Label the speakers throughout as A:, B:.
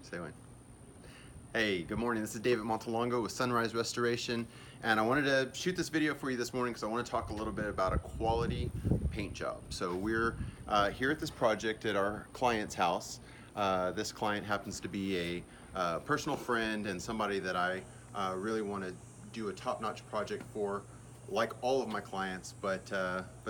A: Say when. Hey, good morning. This is David Montelongo with Sunrise Restoration, and I wanted to shoot this video for you this morning because I want to talk a little bit about a quality paint job. So we're here at this project at our client's house. This client happens to be a personal friend and somebody that I really want to do a top-notch project for, like all of my clients, but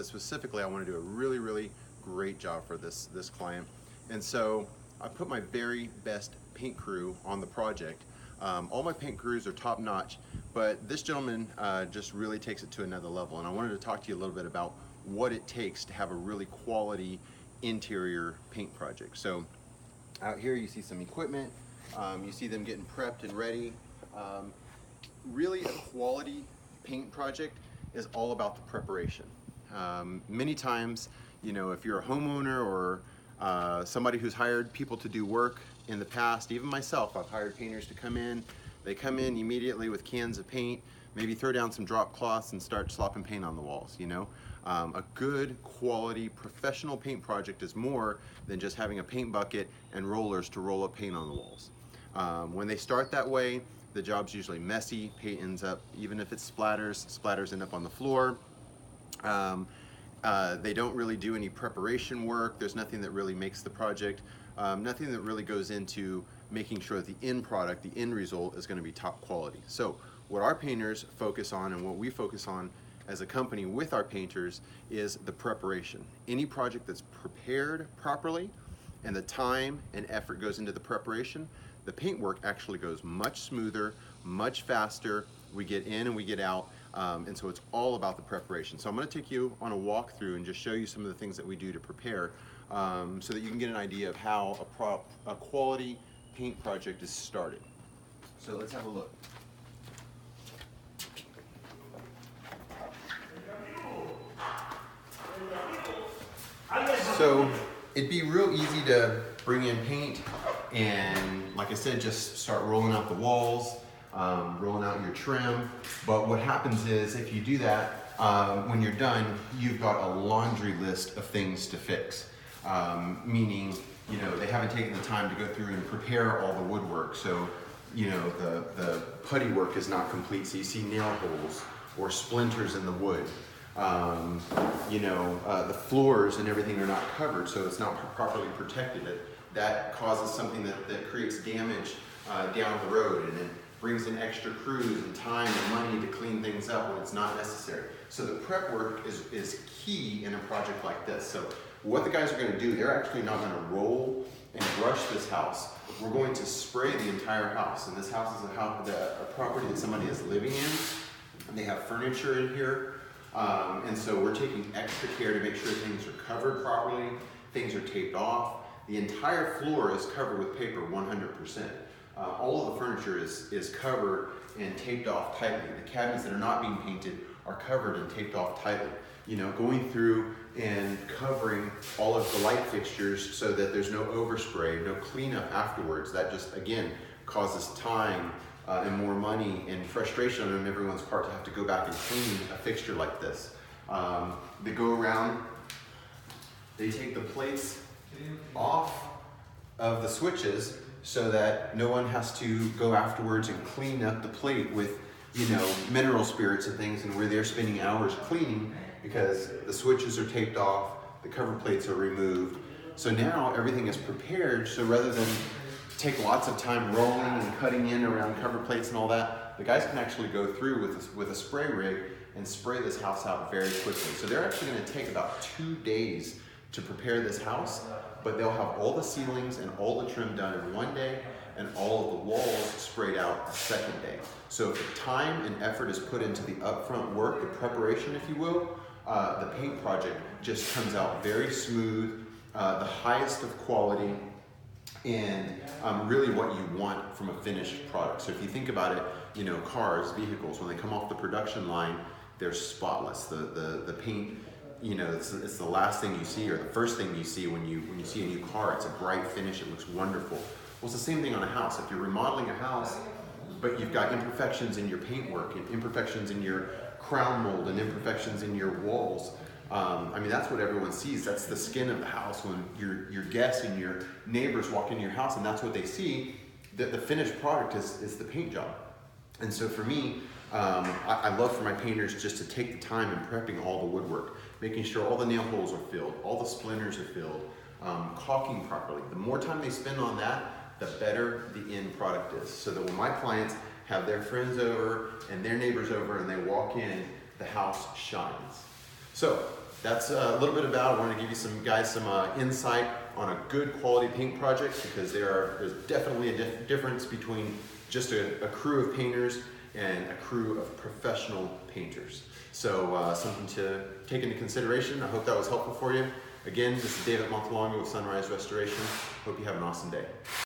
A: specifically I want to do a really great job for this client. And so I put my very best paint crew on the project. All my paint crews are top notch, but this gentleman just really takes it to another level. And I wanted to talk to you a little bit about what it takes to have a really quality interior paint project. So out here you see some equipment, you see them getting prepped and ready. Really a quality paint project is all about the preparation. Many times, you know, if you're a homeowner or somebody who's hired people to do work in the past, even myself, I've hired painters to come in. They come in immediately with cans of paint, maybe throw down some drop cloths and start slopping paint on the walls, you know. A good quality professional paint project is more than just having a paint bucket and rollers to roll up paint on the walls. When they start that way, the job's usually messy. Paint ends up, even if it splatters end up on the floor. They don't really do any preparation work. There's nothing that really makes the project, nothing that really goes into making sure that the end product, the end result is going to be top quality. So what our painters focus on and what we focus on as a company with our painters is the preparation. Any project that's prepared properly and the time and effort goes into the preparation, the paint work actually goes much smoother, much faster. We get in and we get out. And so it's all about the preparation. So I'm going to take you on a walkthrough and just show you some of the things that we do to prepare so that you can get an idea of how a quality paint project is started. So let's have a look. So it'd be real easy to bring in paint and, like I said, just start rolling out the walls. Rolling out your trim, but what happens is if you do that, when you're done, you've got a laundry list of things to fix. Meaning, you know, they haven't taken the time to go through and prepare all the woodwork. So, you know, the putty work is not complete. So you see nail holes or splinters in the wood. You know, the floors and everything are not covered, so it's not properly protected. That causes something that creates damage down the road, and it brings in extra crews and time and money to clean things up when it's not necessary. So the prep work is key in a project like this. So what the guys are going to do, they're actually not going to roll and brush this house. We're going to spray the entire house. And this house is a property that somebody is living in. And they have furniture in here. And so we're taking extra care to make sure things are covered properly, things are taped off. The entire floor is covered with paper 100%. All of the furniture is covered and taped off tightly. The cabinets that are not being painted are covered and taped off tightly. You know, going through and covering all of the light fixtures so that there's no overspray, no cleanup afterwards. That just, again, causes time and more money and frustration on everyone's part to have to go back and clean a fixture like this. They go around, they take the plates off of the switches so that no one has to go afterwards and clean up the plate with, you know, mineral spirits and things, and where they're spending hours cleaning because the switches are taped off, the cover plates are removed. So now everything is prepared, so rather than take lots of time rolling and cutting in around cover plates and all that, the guys can actually go through with a spray rig and spray this house out very quickly. So they're actually going to take about 2 days to prepare this house, but they'll have all the ceilings and all the trim done in 1 day and all of the walls sprayed out the second day. So if time and effort is put into the upfront work, the preparation, if you will, the paint project just comes out very smooth, the highest of quality, and really what you want from a finished product. So if you think about it, you know, cars, vehicles, when they come off the production line, they're spotless. The paint, you know, it's the last thing you see or the first thing you see when you see a new car. It's a bright finish, it looks wonderful. Well, it's the same thing on a house. If you're remodeling a house, but you've got imperfections in your paintwork and imperfections in your crown mold and imperfections in your walls, I mean, that's what everyone sees. That's the skin of the house when your guests and your neighbors walk into your house, and that's what they see. the finished product is the paint job. And so for me, I love for my painters just to take the time in prepping all the woodwork, making sure all the nail holes are filled, all the splinters are filled, caulking properly. The more time they spend on that, the better the end product is. So that when my clients have their friends over and their neighbors over and they walk in, the house shines. So that's a little bit about it. I wanted to give you some insight on a good quality paint project, because there's definitely a difference between just a crew of painters and a crew of professional painters. So something to take into consideration. I hope that was helpful for you. Again, this is Dave at Montelongo with Sunrise Restoration. Hope you have an awesome day.